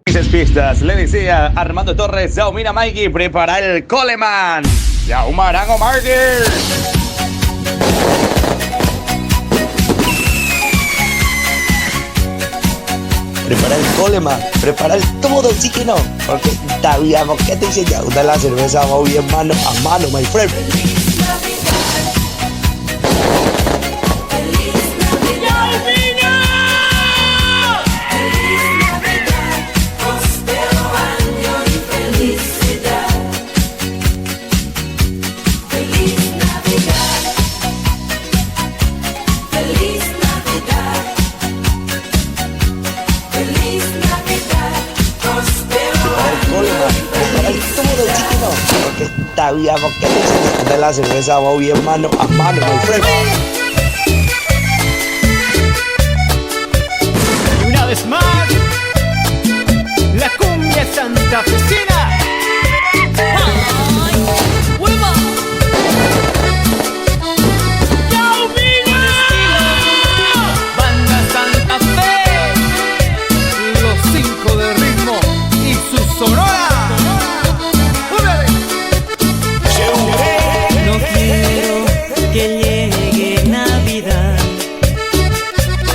Pistas, le decía Armando Torres, Yaumina Mikey, prepara el Coleman. Yaumarango Marker. Prepara el Coleman, prepara el todo oxígeno, porque sabíamos que te enseña de la cerveza va bien mano a mano, my friend. Sabíamos que te enseña de la cerveza va bien mano a mano, my friend. Y una vez más, la cumbia santafesina. ¡Ay, hueva! ¡Yaumina! Banda Santa Fe, los 5 de ritmo y su sonora. Que llegue Navidad,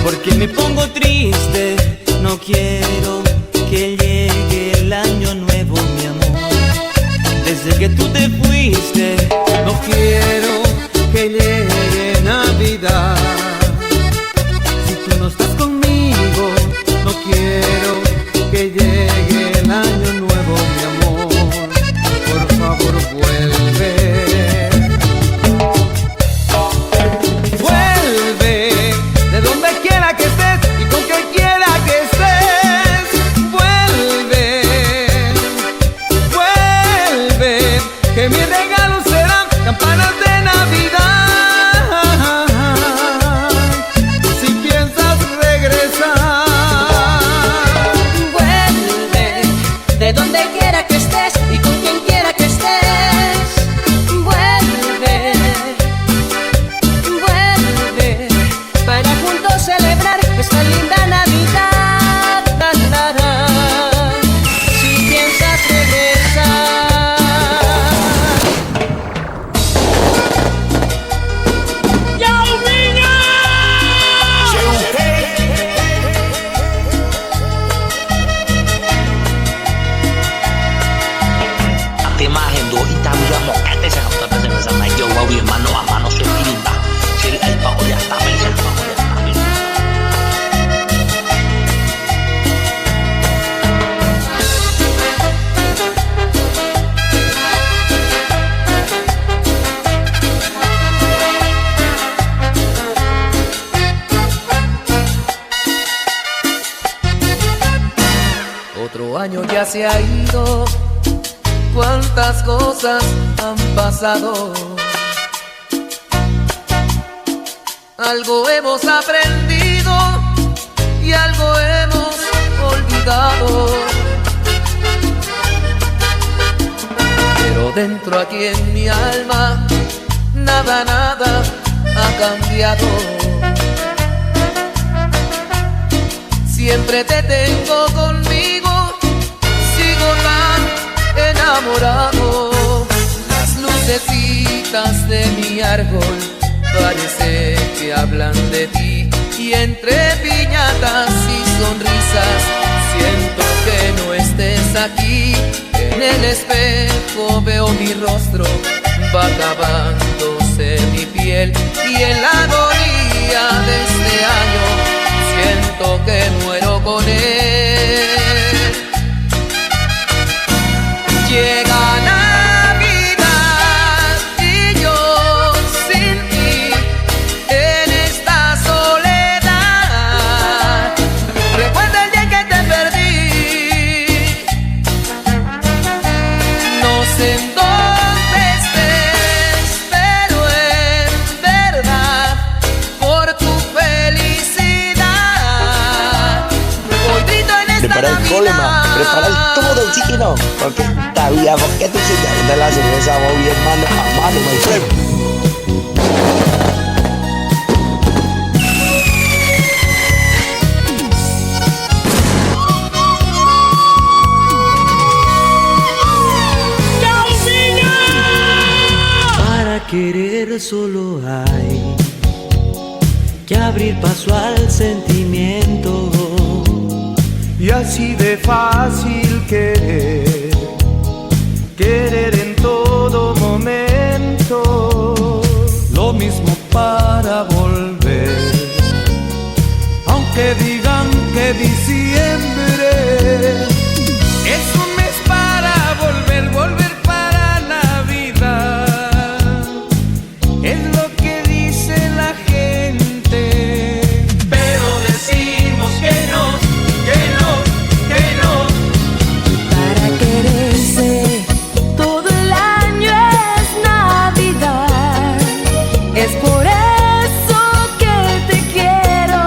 porque me pongo triste. No quiero que llegue el año nuevo, mi amor. Desde que tú te fuiste, no quiero que llegue Navidad. Si tú no estás conmigo, no quiero que llegue el año nuevo, mi amor. Por favor, vuelve. Que mi regalo serán campanas de Navidad. Si piensas regresar, vuelve de donde quiera que estés y con quien quiera que estés. Vuelve, vuelve para juntos celebrar esta linda Navidad. Si piensas regresar. Mano a mano se brinda. Si el pago ya está, el pago ya está. Otro año ya se ha ido. Cuántas cosas han pasado. Algo hemos aprendido y algo hemos olvidado. Pero dentro aquí en mi alma, nada, nada ha cambiado. Siempre te tengo conmigo, sigo tan enamorado. Las lucecitas de mi árbol parece que hablan de ti, y entre piñatas y sonrisas siento que no estés aquí. En el espejo veo mi rostro, va acabándose mi piel, y en la agonía de este año siento que muero con él. Llega Navidad y yo sin ti en esta soledad. Recuerda el día que te perdí. No sé en dónde estés, pero en verdad por tu felicidad hoy grito en esta Prepara el Navidad. Coleman, prepara el todo oxígeno, porque sabíamos que te enseñaron de la cerveza va bien mano a mano, my friend. solo hay que abrir paso al sentimiento. Y así de fácil querer en todo momento. Lo mismo para volver, aunque digan que diciembre es un mes para volver para Navidad. Es lo que dice la gente, pero decimos que no. Para quererse todo el año es Navidad. Es por eso que te quiero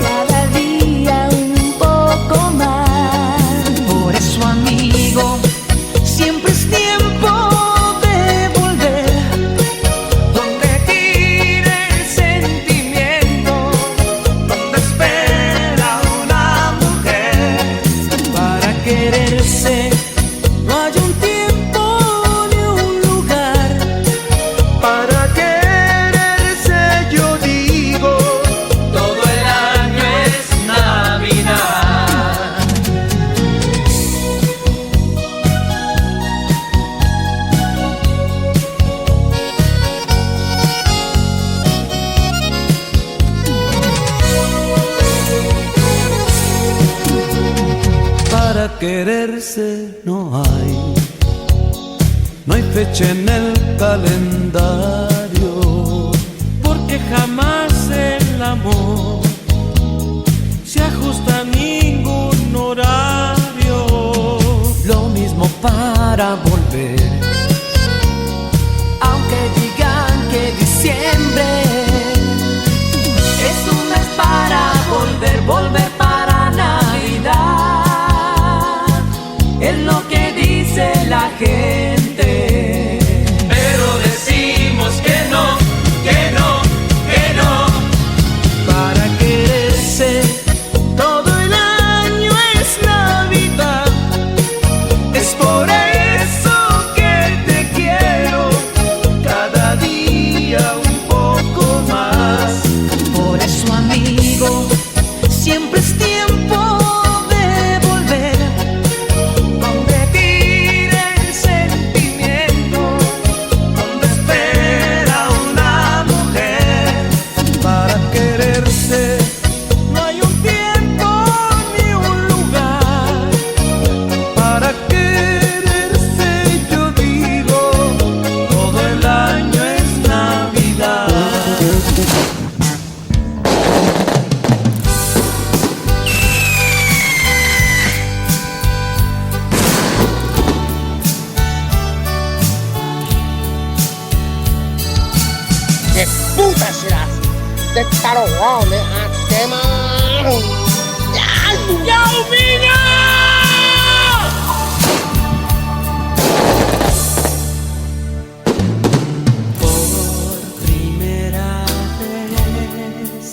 cada día un poco más. Por eso, amigo, siempre es tiempo de volver. Donde tire el sentimiento, donde espera una mujer. Para quererse no hay un tiempo ni un lugar. Para quererse yo digo, todo el año es Navidad. Para quererse no hay fecha en el calendario, porque jamás el amor se ajusta a ningún horario. Lo mismo para volver, aunque digan que diciembre es un mes para volver para Navidad. Es lo que dice la gente, pero decimos que no. Para quererse Todo el año es Navidad. Es por eso que te quiero cada día un poco más. Por eso, amigo, siempre es tiempo de volver. Donde tire el sentimiento, donde espera una mujer. para quererse no hay un tiempo ni un lugar. Para quererse yo digo, todo el año es Navidad. ¡Qué puta serás! ¡Te parolone a tema! ¡Ya, mira! Por primera vez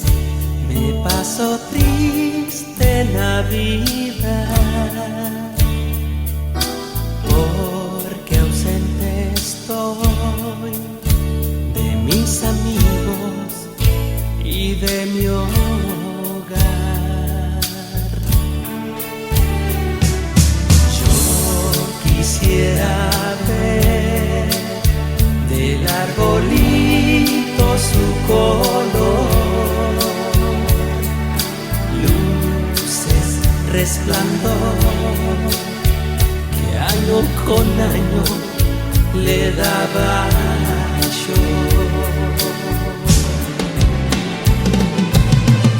me paso triste Navidad, porque ausente estoy de mis amigos y de mi hogar. Yo quisiera ver del arbolito su color, luces, resplandor, que año con año le daba yo.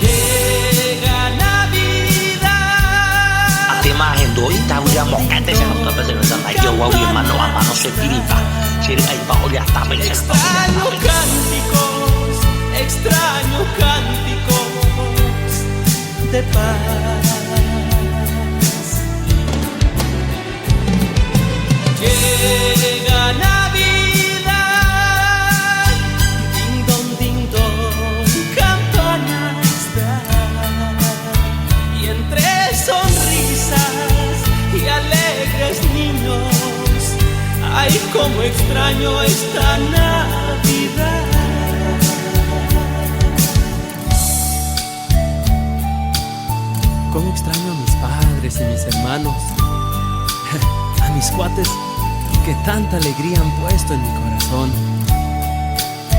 Llega Navidad. Ate mahendoi tahu ya mokete sa nota sa nota ay yo wa wi mano amano se tiripa. Siri ay pa olya tapel sa nota. Extraño cánticos de paz. Llega Navidad, ding dong, campanas dan, y entre sonrisas y alegres niños hay Ay, cómo extraño esta Navidad. Cómo extraño a mis padres y mis hermanos, a mis cuates que tanta alegría han puesto en mi corazón.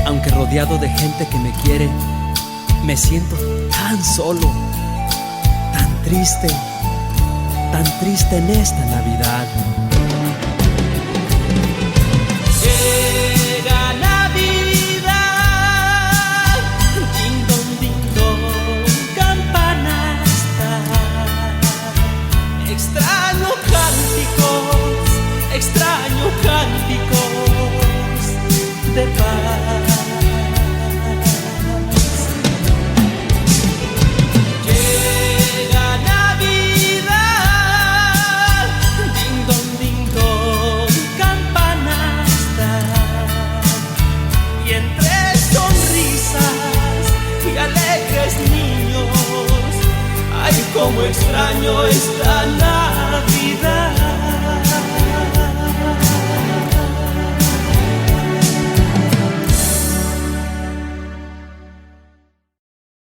Aunque rodeado de gente que me quiere, me siento tan solo, tan triste en esta Navidad. Llega Navidad, ding dong, campanas dan. Extraño cánticos de paz. Llega Navidad, ding dong, campanas dan. Y entre sonrisas y alegres niños, ay, cómo extraño esta Navidad.